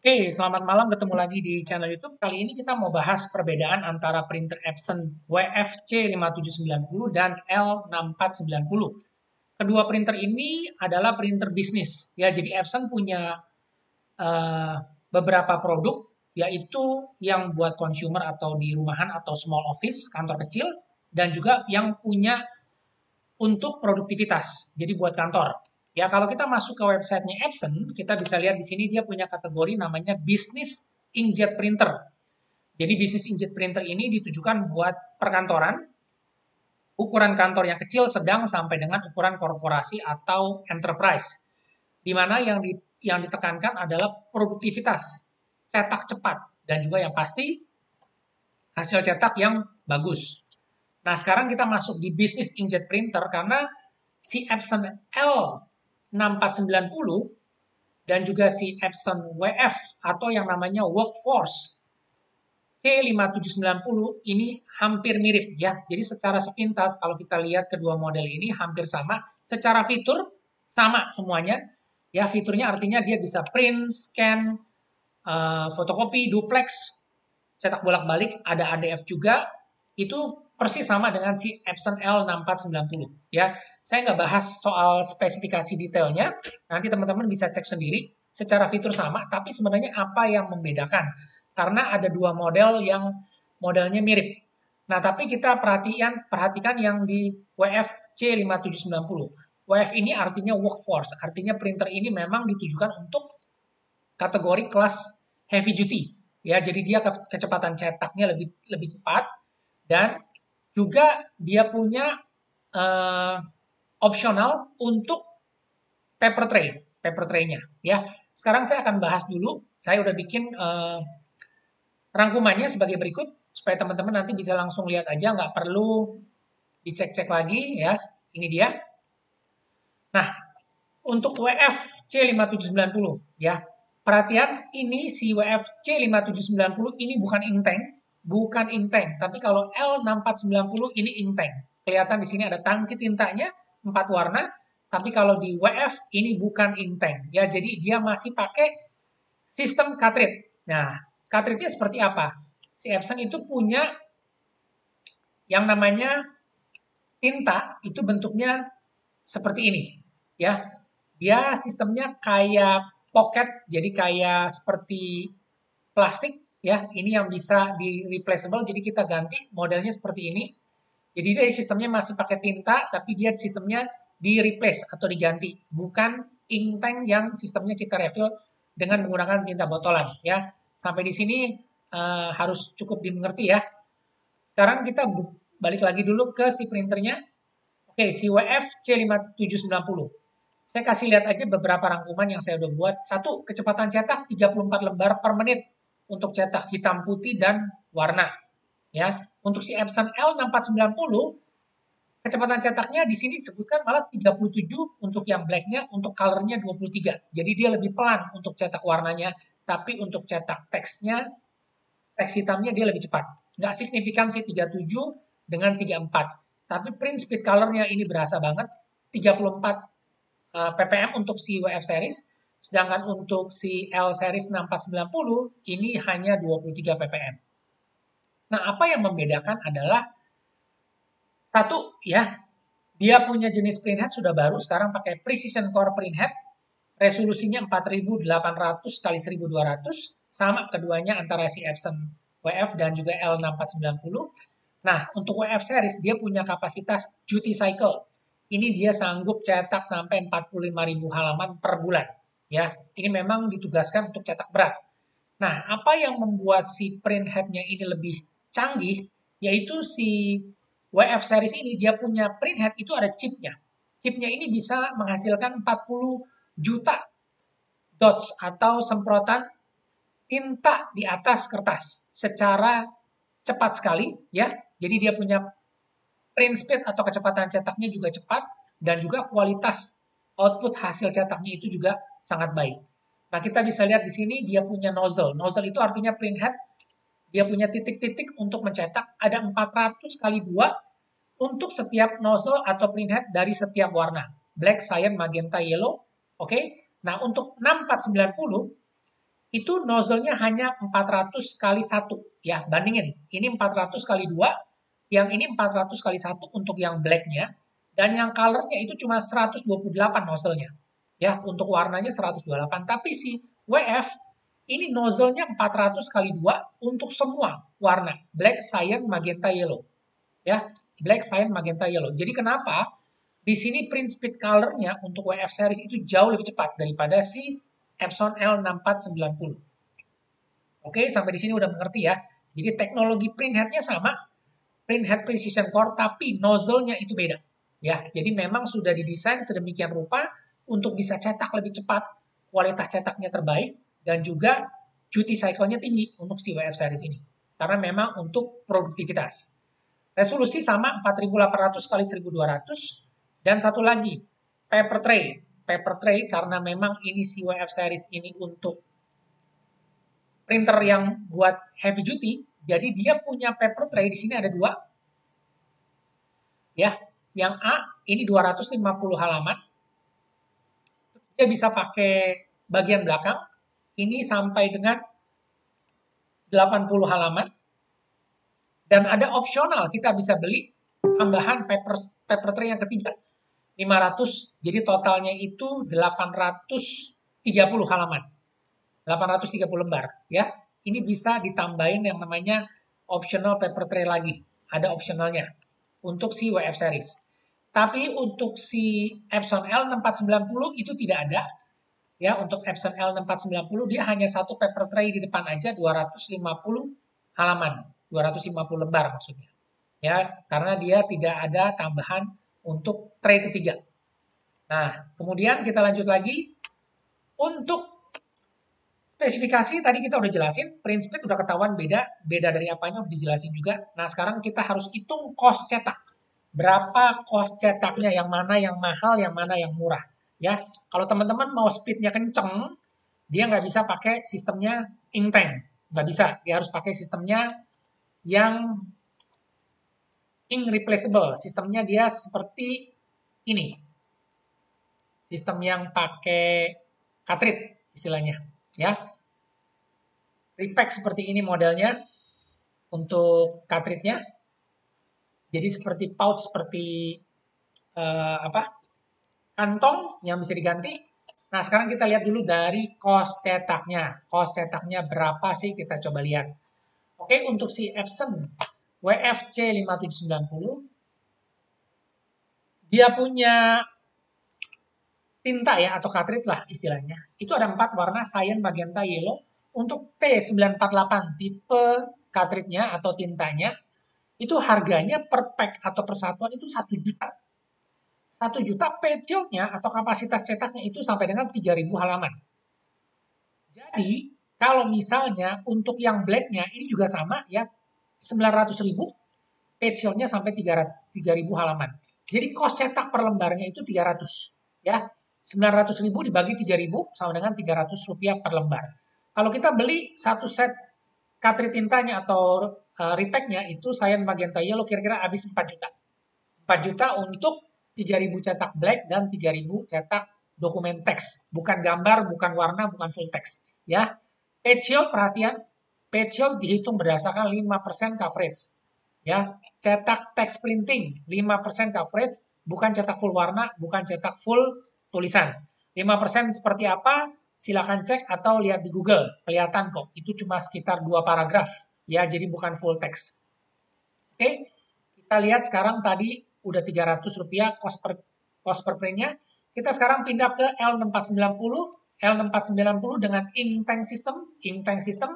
Oke, selamat malam, ketemu lagi di channel YouTube. Kali ini kita mau bahas perbedaan antara printer Epson WFC5790 dan L6490. Kedua printer ini adalah printer bisnis. Ya, jadi Epson punya eh, beberapa produk, yaitu yang buat consumer atau di rumahan atau small office, kantor kecil, dan juga yang punya untuk produktivitas. Jadi buat kantor. Ya, kalau kita masuk ke websitenya Epson, kita bisa lihat di sini dia punya kategori namanya Business Inkjet Printer. Jadi Business Inkjet Printer ini ditujukan buat perkantoran, ukuran kantor yang kecil, sedang, sampai dengan ukuran korporasi atau enterprise. Di mana yang ditekankan adalah produktivitas, cetak cepat, dan juga yang pasti hasil cetak yang bagus. Nah, sekarang kita masuk di Business Inkjet Printer karena si Epson L6490 dan juga si Epson WF atau yang namanya Workforce C5790 ini hampir mirip ya. Jadi secara sepintas kalau kita lihat kedua model ini hampir sama. Secara fitur sama semuanya. Ya, fiturnya artinya dia bisa print, scan, fotokopi, duplex, cetak bolak-balik, ada ADF juga. Itu persis sama dengan si Epson L6490 ya. Saya nggak bahas soal spesifikasi detailnya, nanti teman-teman bisa cek sendiri. Secara fitur sama, tapi sebenarnya apa yang membedakan? Karena ada dua model yang modelnya mirip. Nah, tapi kita perhatikan yang di WF C5790. WF ini artinya workforce, artinya printer ini memang ditujukan untuk kategori kelas heavy duty. Ya, jadi dia kecepatan cetaknya lebih lebih cepat dan juga dia punya uh, opsional untuk paper tray-nya ya. Sekarang saya akan bahas dulu. Saya udah bikin rangkumannya sebagai berikut supaya teman-teman nanti bisa langsung lihat aja, nggak perlu dicek-cek lagi ya. Ini dia. Nah, untuk WF C5790 ya. Perhatian, ini si WF C5790 ini bukan inktank, bukan inktank, tapi kalau L6490 ini inktank. Kelihatan di sini ada tangki tintanya 4 warna, tapi kalau di WF ini bukan inktank ya. Jadi dia masih pakai sistem cartridge. Nah, cartridge-nya seperti apa? Si Epson itu punya yang namanya tinta, itu bentuknya seperti ini ya. Dia sistemnya kayak pocket, jadi kayak seperti plastik ya. Ini yang bisa di replaceable, jadi kita ganti modelnya seperti ini. Jadi dia sistemnya masih pakai tinta, tapi dia sistemnya di replace atau diganti, bukan ink tank yang sistemnya kita refill dengan menggunakan tinta botolan ya. Sampai di sini harus cukup dimengerti ya. Sekarang kita balik lagi dulu ke si printernya. Oke, si WF C5790. Saya kasih lihat aja beberapa rangkuman yang saya udah buat. Satu, kecepatan cetak 34 lembar per menit untuk cetak hitam putih dan warna. Ya, untuk si Epson L6490, kecepatan cetaknya di sini disebutkan malah 37 untuk yang blacknya, untuk colornya 23. Jadi dia lebih pelan untuk cetak warnanya, tapi untuk cetak teksnya, teks hitamnya dia lebih cepat. Nggak signifikan sih 37 dengan 34. Tapi print speed colornya ini berasa banget, 34 ppm untuk si WF series, sedangkan untuk si L series 6490 ini hanya 23 ppm. Nah, apa yang membedakan adalah satu ya, dia punya jenis printhead sudah baru, sekarang pakai Precision Core Printhead, resolusinya 4800 kali 1200, sama keduanya antara si Epson WF dan juga L6490. Nah, untuk WF series dia punya kapasitas duty cycle. Ini dia sanggup cetak sampai 45.000 halaman per bulan. Ya, ini memang ditugaskan untuk cetak berat. Nah, apa yang membuat si printhead-nya ini lebih canggih, yaitu si WF series ini dia punya printhead itu ada chipnya. Chipnya ini bisa menghasilkan 40 juta dots atau semprotan tinta di atas kertas secara cepat sekali ya. Jadi dia punya print speed atau kecepatan cetaknya juga cepat dan juga kualitas output hasil cetaknya itu juga sangat baik. Nah, kita bisa lihat di sini dia punya nozzle. Nozzle itu artinya printhead. Dia punya titik-titik untuk mencetak. Ada 400 kali 2 untuk setiap nozzle atau printhead dari setiap warna. Black, cyan, magenta, yellow. Oke. Nah, untuk 6490 itu nozzle-nya hanya 400 kali 1 ya. Bandingin, ini 400 kali 2, yang ini 400 kali 1 untuk yang black-nya, dan yang color-nya itu cuma 128 nozzle-nya. Ya, untuk warnanya 128, tapi si WF ini nozzle-nya 400 kali 2 untuk semua warna, black, cyan, magenta, yellow. Ya, black, cyan, magenta, yellow. Jadi kenapa di sini print speed color-nya untuk WF series itu jauh lebih cepat daripada si Epson L6490. Oke, sampai di sini udah mengerti ya. Jadi teknologi print head-nya sama, print head precision core, tapi nozzle-nya itu beda. Ya, jadi memang sudah didesain sedemikian rupa untuk bisa cetak lebih cepat, kualitas cetaknya terbaik, dan juga duty cycle-nya tinggi untuk si WF series ini. Karena memang untuk produktivitas. Resolusi sama 4800 kali 1200, dan satu lagi, paper tray. Paper tray karena memang ini si WF series ini untuk printer yang buat heavy duty, jadi dia punya paper tray di sini ada 2. Ya, yang A ini 250 halaman. Dia bisa pakai bagian belakang. Ini sampai dengan 80 halaman. Dan ada opsional, kita bisa beli tambahan paper tray yang ketiga. 500, jadi totalnya itu 830 halaman. 830 lembar, ya. Ini bisa ditambahin yang namanya optional paper tray lagi. Ada optionalnya untuk si WF series. Tapi untuk si Epson L6490 itu tidak ada. Ya, untuk Epson L6490 dia hanya satu paper tray di depan aja 250 halaman. 250 lembar maksudnya. Ya, karena dia tidak ada tambahan untuk tray ketiga. Nah, kemudian kita lanjut lagi. Untuk spesifikasi tadi kita udah jelasin, print speed udah ketahuan beda dari apanya udah dijelasin juga. Nah, sekarang kita harus hitung cost cetak. Berapa cost cetaknya, yang mana yang mahal, yang mana yang murah. Ya, kalau teman-teman mau speednya kenceng, dia nggak bisa pakai sistemnya inktank. Nggak bisa, dia harus pakai sistemnya yang ink replaceable. Sistemnya dia seperti ini. Sistem yang pakai cartridge istilahnya. Ya, repack seperti ini modelnya untuk cartridge-nya. Jadi seperti pouch, seperti kantong yang bisa diganti. Nah, sekarang kita lihat dulu dari cost cetaknya. Cost cetaknya berapa sih? Kita coba lihat. Oke, untuk si Epson WFC 5790, dia punya tinta ya, atau cartridge lah istilahnya. Itu ada 4 warna, cyan, magenta, yellow. Untuk T948 tipe cartridge-nya atau tintanya, itu harganya per pack atau persatuan itu 1 juta. 1 juta page-nya atau kapasitas cetaknya itu sampai dengan 3.000 halaman. Jadi, kalau misalnya untuk yang black-nya ini juga sama ya, 900.000, page-nya sampai 3.000 halaman. Jadi cost cetak per lembarnya itu 300 ya. 900.000 dibagi 3.000 sama dengan 300 rupiah per lembar. Kalau kita beli satu set cartridge tintanya atau repack-nya itu cyan, magenta, yellow kira-kira habis 4 juta. 4 juta untuk 3.000 cetak black dan 3.000 cetak dokumen teks. Bukan gambar, bukan warna, bukan full teks. Ya. Page yield, perhatian. Page yield dihitung berdasarkan 5% coverage. Ya. Cetak teks printing, 5% coverage. Bukan cetak full warna, bukan cetak full tulisan. 5% seperti apa? Silakan cek atau lihat di Google. Kelihatan kok. Itu cuma sekitar 2 paragraf. Ya, jadi bukan full teks. Oke. Kita lihat sekarang tadi udah 300 rupiah cost per printnya. Kita sekarang pindah ke L6490. L6490 dengan ink tank system.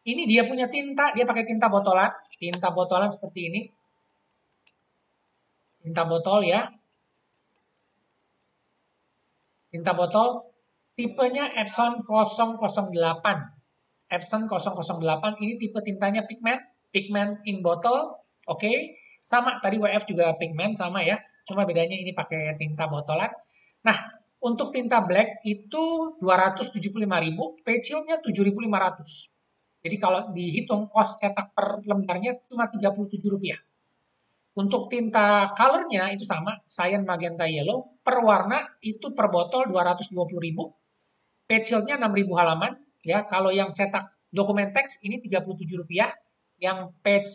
Ini dia punya tinta, dia pakai tinta botolan. Tinta botolan seperti ini. Tinta botol ya. Tinta botol. Tipenya Epson 008. Epson 008 ini tipe tintanya pigment ink bottle. Oke. Sama, tadi WF juga pigment, sama ya. Cuma bedanya ini pakai tinta botolan. Nah, untuk tinta black itu 275.000, page yield-nya 7.500. Jadi kalau dihitung cost cetak per lembarnya cuma 37 rupiah. Untuk tinta color-nya itu sama, cyan, magenta, yellow. Per warna itu per botol 220.000. Page yield-nya 6.000 halaman. Ya, kalau yang cetak dokumen teks ini Rp37, yang page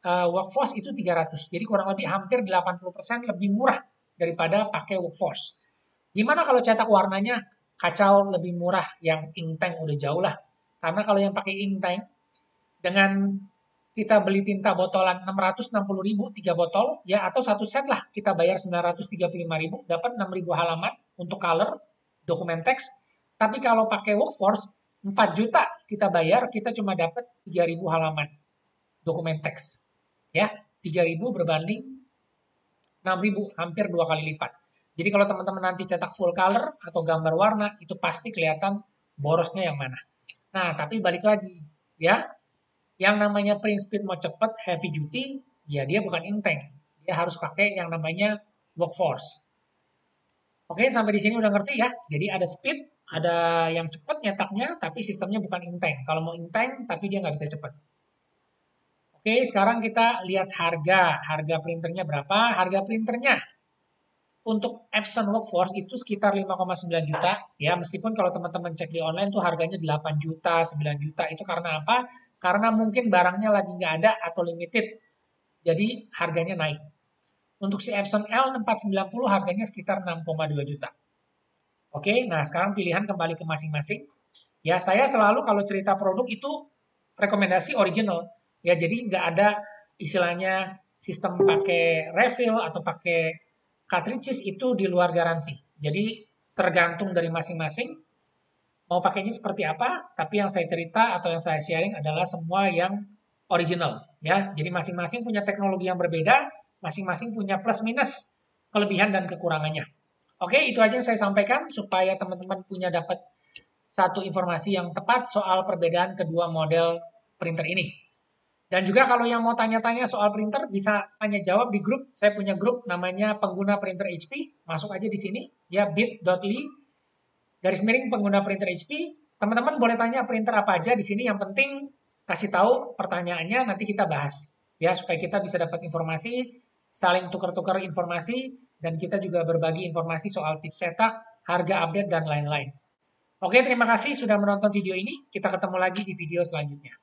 workforce itu 300. Jadi kurang lebih hampir 80% lebih murah daripada pakai workforce. Gimana kalau cetak warnanya? Kacau, lebih murah yang ink tank udah jauh lah. Karena kalau yang pakai ink tank dengan kita beli tinta botolan 660.000 3 botol ya, atau satu set lah kita bayar 935.000 dapat 6.000 halaman untuk color dokumen teks. Tapi kalau pakai workforce 4 juta kita bayar, kita cuma dapat 3.000 halaman dokumen teks. Ya, 3.000 berbanding 6.000, hampir 2 kali lipat. Jadi kalau teman-teman nanti cetak full color atau gambar warna, itu pasti kelihatan borosnya yang mana. Nah, tapi balik lagi, ya, yang namanya print speed mau cepet, heavy duty, ya dia bukan ink tank. Dia harus pakai yang namanya workforce. Oke, sampai di sini udah ngerti ya. Jadi ada speed, ada yang cepet nyetaknya, tapi sistemnya bukan ink tank. Kalau mau ink tank, tapi dia nggak bisa cepet. Oke, sekarang kita lihat harga. Harga printernya berapa? Harga printernya untuk Epson Workforce itu sekitar 5,9 juta. Ya, meskipun kalau teman-teman cek di online tuh harganya 8 juta, 9 juta. Itu karena apa? Karena mungkin barangnya lagi nggak ada atau limited. Jadi harganya naik. Untuk si Epson L490 harganya sekitar 6,2 juta. Oke, nah sekarang pilihan kembali ke masing-masing. Ya, saya selalu kalau cerita produk itu rekomendasi original. Ya, jadi nggak ada istilahnya sistem pakai refill atau pakai cartridges itu di luar garansi. Jadi tergantung dari masing-masing mau pakainya seperti apa, tapi yang saya cerita atau yang saya sharing adalah semua yang original ya. Jadi masing-masing punya teknologi yang berbeda, masing-masing punya plus minus kelebihan dan kekurangannya. Oke, itu aja yang saya sampaikan supaya teman-teman punya dapat satu informasi yang tepat soal perbedaan kedua model printer ini. Dan juga kalau yang mau tanya-tanya soal printer bisa tanya jawab di grup. Saya punya grup namanya pengguna printer HP. Masuk aja di sini ya, bit.ly pengguna printer HP. Teman-teman boleh tanya printer apa aja di sini. Yang penting kasih tahu pertanyaannya, nanti kita bahas ya supaya kita bisa dapat informasi, saling tukar-tukar informasi, dan kita juga berbagi informasi soal tips cetak, harga update dan lain-lain. Oke, terima kasih sudah menonton video ini. Kita ketemu lagi di video selanjutnya.